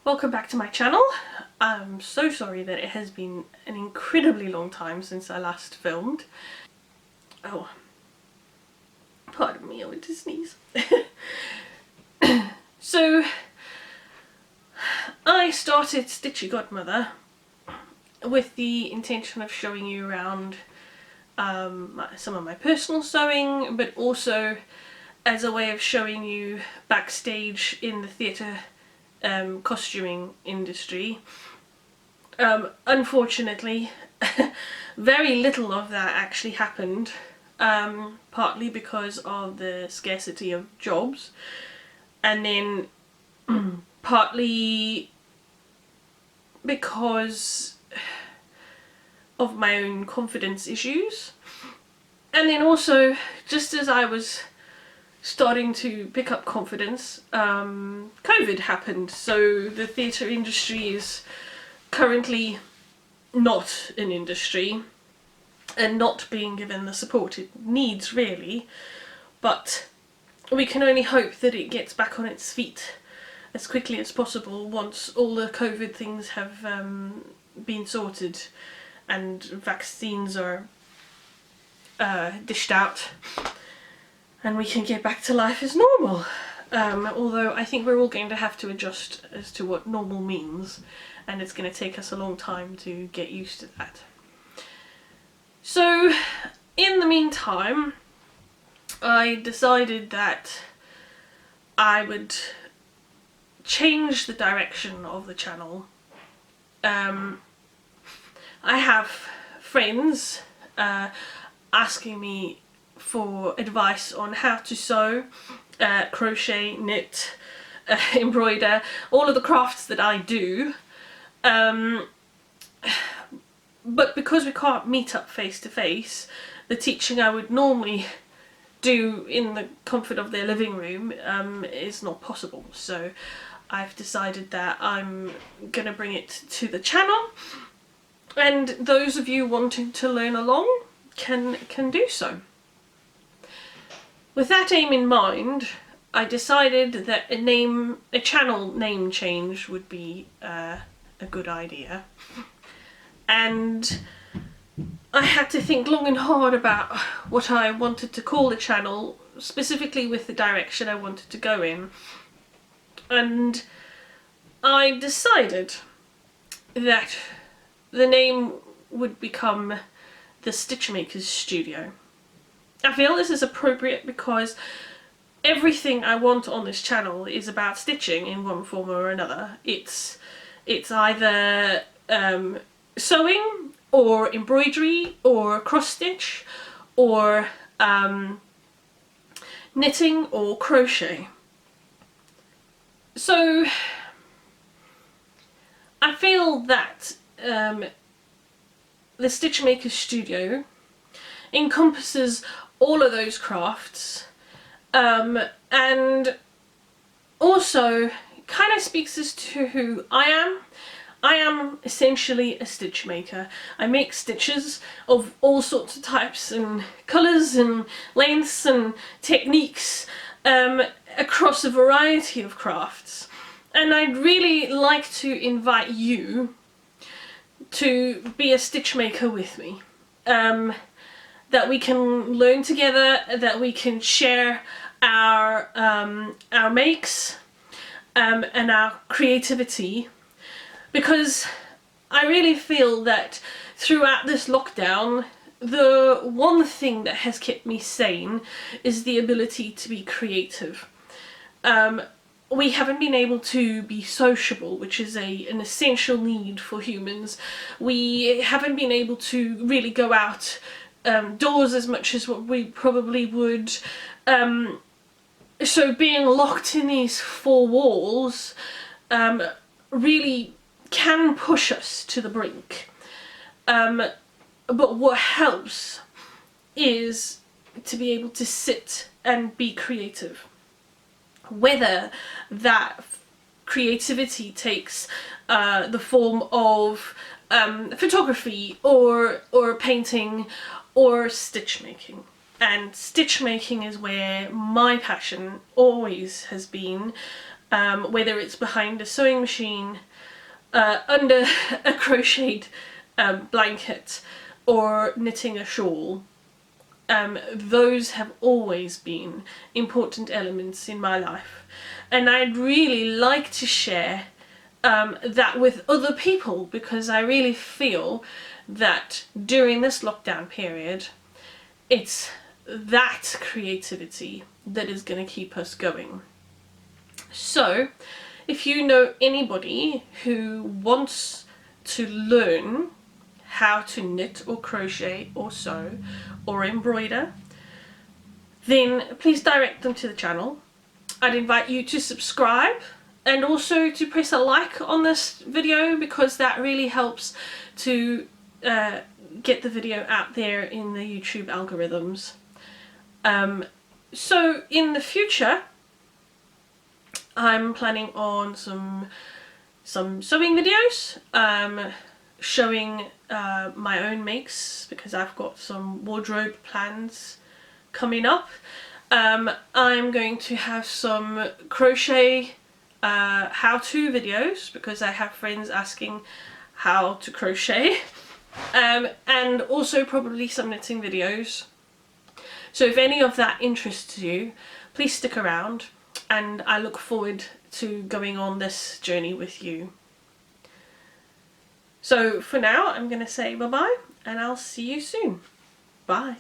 Welcome back to my channel. I'm so sorry that it has been an incredibly long time since I last filmed. Oh, pardon me, I went to sneeze. So, I started Stitchy Godmother with the intention of showing you around some of my personal sewing, but also as a way of showing you backstage in the theatre costuming industry. Unfortunately, very little of that actually happened, partly because of the scarcity of jobs, and then partly because of my own confidence issues. And then also, just as I was starting to pick up confidence, COVID happened, so the theatre industry is currently not an industry and not being given the support it needs, really, but we can only hope that it gets back on its feet as quickly as possible once all the COVID things have been sorted and vaccines are dished out and we can get back to life as normal. Although I think we're all going to have to adjust as to what normal means, and it's going to take us a long time to get used to that. So in the meantime, I decided that I would change the direction of the channel. I have friends asking me for advice on how to sew, crochet, knit, embroider, all of the crafts that I do. But because we can't meet up face to face, the teaching I would normally do in the comfort of their living room is not possible. So I've decided that I'm gonna bring it to the channel, and those of you wanting to learn along can do so. With that aim in mind, I decided that a channel name change would be a good idea. And I had to think long and hard about what I wanted to call the channel, specifically with the direction I wanted to go in. And I decided that the name would become the Stitchmaker's Studio. I feel this is appropriate because everything I want on this channel is about stitching in one form or another. It's either sewing or embroidery or cross stitch or knitting or crochet. So I feel that the Stitchmaker's Studio encompasses all of those crafts, and also kind of speaks as to who I am. I am essentially a stitch maker. I make stitches of all sorts of types and colours and lengths and techniques across a variety of crafts. And I'd really like to invite you to be a stitch maker with me. That we can learn together, that we can share our makes and our creativity, because I really feel that throughout this lockdown, the one thing that has kept me sane is the ability to be creative. We haven't been able to be sociable, which is an essential need for humans. We haven't been able to really go out doors as much as what we probably would. So being locked in these four walls really can push us to the brink. But what helps is to be able to sit and be creative. Whether that creativity takes the form of photography or painting or stitch making. And stitch making is where my passion always has been, whether it's behind a sewing machine, under a crocheted blanket, or knitting a shawl. Those have always been important elements in my life, and I'd really like to share that with other people, because I really feel that during this lockdown period, it's that creativity that is going to keep us going. So if you know anybody who wants to learn how to knit or crochet or sew or embroider, then please direct them to the channel. I'd invite you to subscribe and also to press a like on this video, because that really helps to get the video out there in the YouTube algorithms. So in the future, I'm planning on some sewing videos, showing my own makes, because I've got some wardrobe plans coming up. I'm going to have some crochet how-to videos, because I have friends asking how to crochet, and also probably some knitting videos. So if any of that interests you, please stick around, and I look forward to going on this journey with you. So for now, I'm going to say bye-bye, and I'll see you soon. Bye.